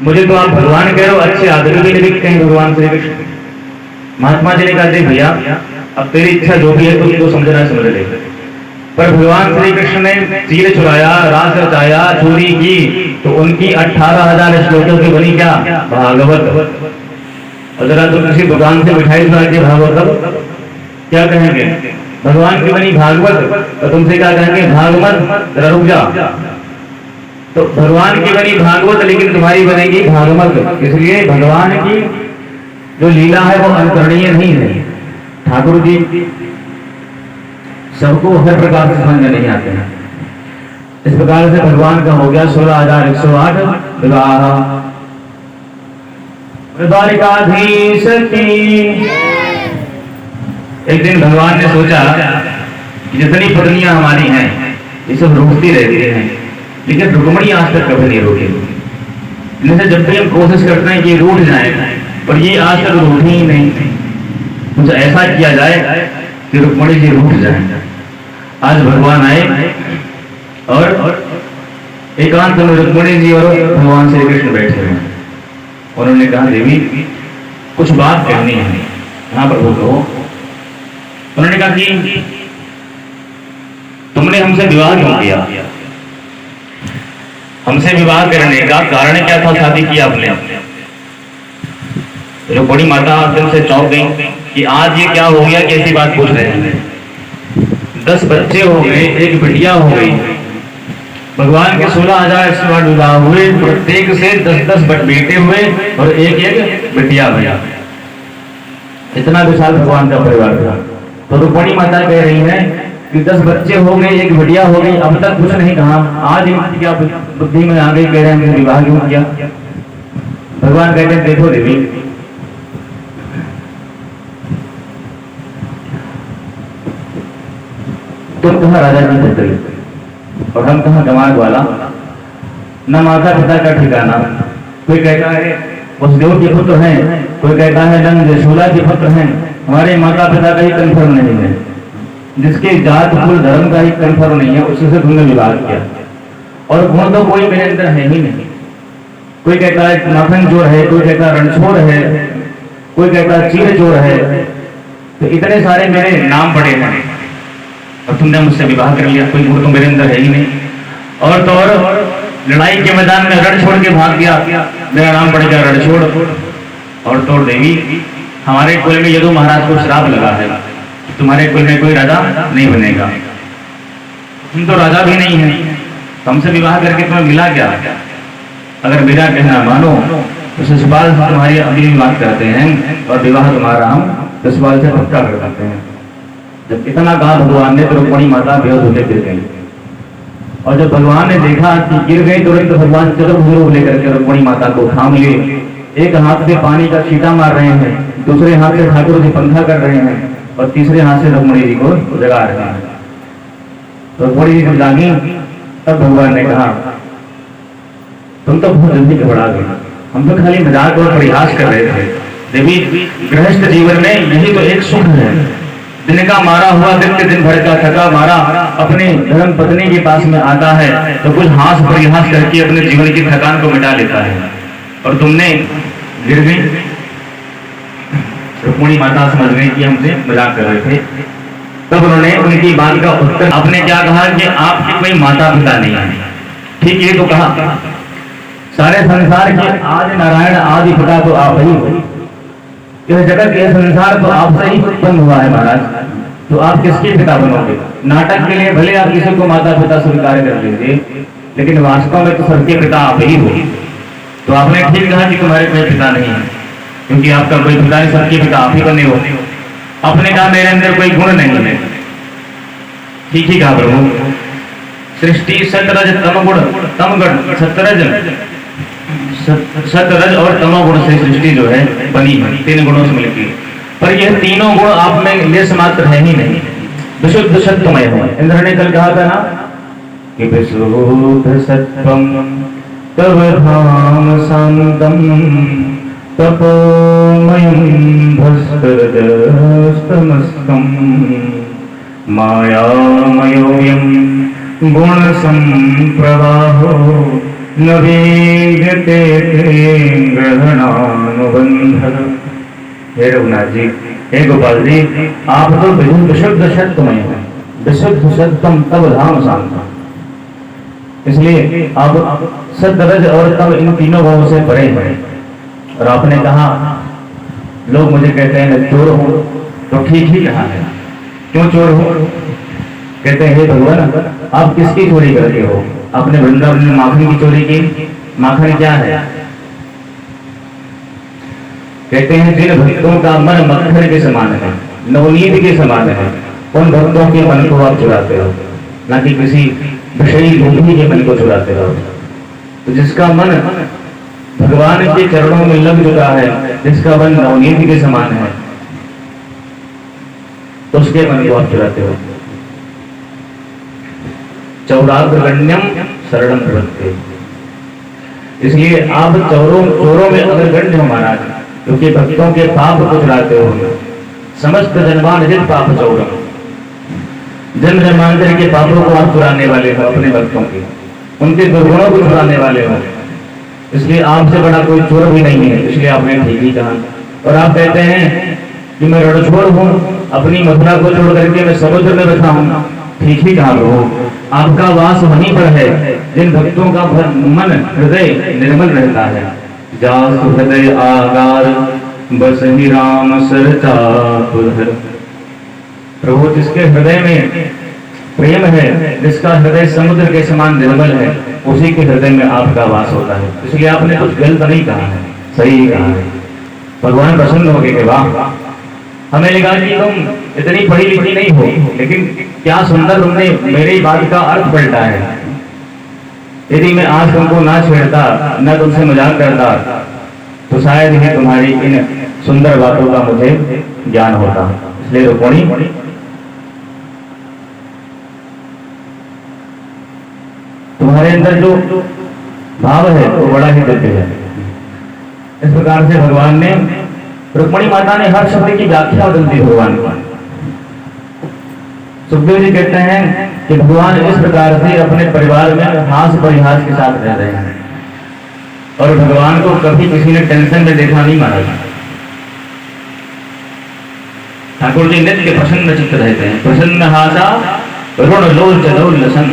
मुझे तो आप भगवान कह रहे हो, अच्छे आदमी भी नहीं दिखते हैं भगवान श्री कृष्ण। महात्मा जी ने कहा देख भैया, अब तेरी इच्छा जो भी है तुम जो समझना समझ ले, पर भगवान श्री कृष्ण ने तीर चुराया, रास रचाया, चोरी की, तो उनकी 18,000 श्लोकों की बनी क्या भागवत। और जरा तुम किसी दुकान से मिठाई चुरा के भागवत क्या कहेंगे, भगवान की बनी भागवत, तो तुमसे क्या कहेंगे भागवत, जरा रुक जा। तो भगवान की बनी भागवत लेकिन तुम्हारी बनेगी भागवत, इसलिए भगवान की जो लीला है वो अनुकरणीय नहीं है। ठाकुर जी सबको हर प्रकार से समझ में नहीं आते हैं। इस प्रकार से भगवान का हो गया 16,108 विवाह। द्वारिकाधीश की एक दिन भगवान ने सोचा कि जितनी पत्नियां हमारी हैं ये सब रूठती रहती हैं, लेकिन रुक्मणी आज तक कभी नहीं रोके। इनसे जब भी हम कोशिश करते हैं कि रूठ जाए, पर ये आज तक रूठी ही नहीं। कुछ ऐसा किया जाए कि रुक्मणी जी रूठ जाए। आज भगवान आए और एकांत में रुक्मणी जी और भगवान श्री कृष्ण बैठे हुए। उन्होंने कहा देवी कुछ बात कहनी है। हाँ प्रभु कहो। उन्होंने कहा कि तुमने हमसे विवाह क्यों किया, हमसे विवाह करने का कारण क्या था, शादी की आपने। जो बड़ी माता दिल से चौंक गई कि आज ये क्या हो गया, कैसी बात पूछ रहे हैं। 10 बच्चे हो गए, एक बिटिया हो गई। भगवान के 16,000 विवाह हुए, प्रत्येक से 10-10 बेटे हुए और एक बिटिया भैया। इतना विशाल भगवान का परिवार था। तो रुक्मणी माता कह रही है कि 10 बच्चे हो गए, एक बिटिया हो गई, अब तक कुछ नहीं कहा, आज इनकी क्या बुद्धि में आ गई, कह रहे हैं विवाह क्यों किया। भगवान कहते हैं देखो देवी, तुम कहाँ राजा की पुत्री और हम कहाँ गंवार वाला, न माता पिता का ठिकाना। कोई कहता है वसुदेव के पुत्र हैं, कोई कहता है नंद यशोदा के पुत्र हैं। हमारे माता पिता का ही कंफर्म नहीं है, जिसके जात कुल धर्म का ही कंफर्म नहीं है, उससे तुमने विवाह किया। और गुण तो कोई मेरे अंदर है ही नहीं। कोई कहता है नाखन चोर है, कोई कहता है रणछोड़ है, कोई कहता है चीर चोर है। तो इतने सारे मेरे नाम पड़े हैं और तुमने मुझसे विवाह कर लिया। कोई गुण तो मेरे अंदर है ही नहीं। और तो और लड़ाई के मैदान में रण छोड़ के भाग गया, मेरा नाम पड़ गया रणछोड़। और तो देवी हमारे कुल में यदु महाराज को श्राप लगा है, तुम्हारे कुल में कोई राजा नहीं बनेगा। तुम तो राजा भी नहीं है, हमसे विवाह करके तुम्हें मिला क्या। अगर मेरा कहना मानो तो ससुराल से तुम्हारी अभी बात करते हैं और विवाह तुम्हारा हम ससुराल से पक्का कर देते हैं। जब इतना कहा भगवान ने तो रुक्मणी माता बेहोश होकर गिर गई। और जब भगवान ने देखा कि गिर गई, तुरंत तो भगवान चतुर्भुज रूप लेकर के रुक्मणी माता को थाम लिए। एक हाथ से पानी का छींटा मार रहे हैं, दूसरे हाथ से ठाकुर जी पंखा कर रहे हैं और तीसरे हाथ से रुक्मणी जी को जगा रहे हैं। तो रुक्मणी जी जब जागी तब भगवान ने कहा तुम तो बहुत जल्दी घबरा गए, हम तो खाली मजाक और प्रयास कर रहे थे। देवी गृहस्थ जीवन में यही तो एक सुख है। दिन का मारा हुआ व्यक्ति दिन भर का थका मारा अपने धर्म पत्नी के पास में आता है तो कुछ हास परिहास करके अपने जीवन की थकान को मिटा लेता है। और तुमने गिर गई। रुक्मणी माता समझ गई कि हमसे मजाक कर रहे थे। तब उन्होंने उनकी बात का उत्तर आपने क्या कहा कि आपके कोई माता पिता नहीं है। ठीक ये तो कहा, सारे संसार के आदि नारायण आदि पिता तो आप ही हो। यह जगत यह संसार तो आपसे ही उत्पन्न हुआ है महाराज, तो आप किसके पिता बनोगे। नाटक के लिए भले आप किसी को माता पिता स्वीकार कर लीजिए, लेकिन वास्तव में तो सबके पिता आप ही हो। तो आपने ठीक कहा कि तुम्हारे कोई पिता नहीं है, क्योंकि आपका कोई पिता नहीं, सबके पिता आप ही बने हो। आपने कहा मेरे अंदर कोई गुण नहीं है। ठीक ही कहा प्रभु। सृष्टि सतरज तमगुण तमगुण सतरज और तमोगुण से सृष्टि जो है बनी है, 3 गुणों से मिलकर। पर यह तीनों गुण आप में लेस मात्र है ही नहीं, विशुद्ध सत्वमय है। इंद्र ने कल कहा था ना कि विशुद्ध सत्वम तव धाम शांतम तपोमयं भस्करजस्तमस्कं मायामयोऽयं गुणसंप्रवाहो नवीनते ग्रहणानुबंध। हे रघुनाथ जी, हे गोपाल जी, आप तो विशुद्ध सत्वमय हैं, विशुद्ध सत्वम तब धाम शांता। इसलिए आप सद्रज और तब इन तीनों भावों से परे हैं। और आपने कहा लोग मुझे कहते हैं मैं चोर हूं, तो ठीक ही कहा है, क्यों चोर हो? कहते हैं हे भगवान, आप किसकी चोरी करते हो? आपने वृंदावन में माखन की चोरी की। माखन क्या है? कहते हैं जिन भक्तों का मन मक्खन के समान है, नवनीत के समान है, उन भक्तों के मन को आप चुराते हो, ना कि किसी विषयी लोभी के मन को चुराते हो। तो जिसका मन भगवान के चरणों में लग चुका है, जिसका मन नवनीत के समान है, तो उसके मन को आप चुराते हो। चौराग्रगण्यम शरणम प्रपद्ये। इसलिए आप चोरों में अगर गण्य हो महाराज, क्योंकि भक्तों के पाप को चुराते हो। समस्त जन्मांतरित पाप चौरम, जन्म जन्मांतर के पापों को आप चुराने वाले हो, अपने भक्तों के, उनके दुर्गुणों को चुराने वाले हो। इसलिए आपसे बड़ा कोई चोर भी नहीं है। इसलिए आपने ठीक ही कहा। और आप कहते हैं कि मैं रणछोड़ हूं, अपनी मथुरा को छोड़ करके मैं समुद्र में बैठा हूं। ठीक ही कहा प्रभु, आपका वास वहीं पर है जिन भक्तों का मन हृदय निर्मल रहता है। जासु हृदय आगार बस ही राम सरचापुधर। प्रभु जिसके हृदय में प्रेम है, जिसका हृदय समुद्र के समान निर्मल है, उसी के हृदय में आपका वास होता है। इसलिए आपने कुछ गलत नहीं कहा है, सही कहा है। भगवान प्रसन्न हो गए कि वाह, हमें लगा कि तुम इतनी पढ़ी लिखी नहीं हो, लेकिन क्या सुंदर तुमने मेरी बात का अर्थ पलटा है। यदि मैं आज तुमको ना छेड़ता, न तुमसे मजाक करता, तो शायद ही तुम्हारी इन सुंदर बातों का मुझे ज्ञान होता। इसलिए रुक्मिणी, तुम्हारे अंदर जो भाव है वो बड़ा ही दिव्य है। इस प्रकार से भगवान ने, रुक्मिणी माता ने हर शब्द की व्याख्या बदल दी भगवान की। सुखदेव जी कहते हैं कि भगवान इस प्रकार से अपने परिवार में हास परिहास के साथ रह रहे हैं, और भगवान को कभी किसी ने टेंशन में देखा नहीं महाराज। ठाकुर जी नित्य प्रसन्न चित्त रहते हैं। प्रसन्न हासा ऋण लोल चलोल सन।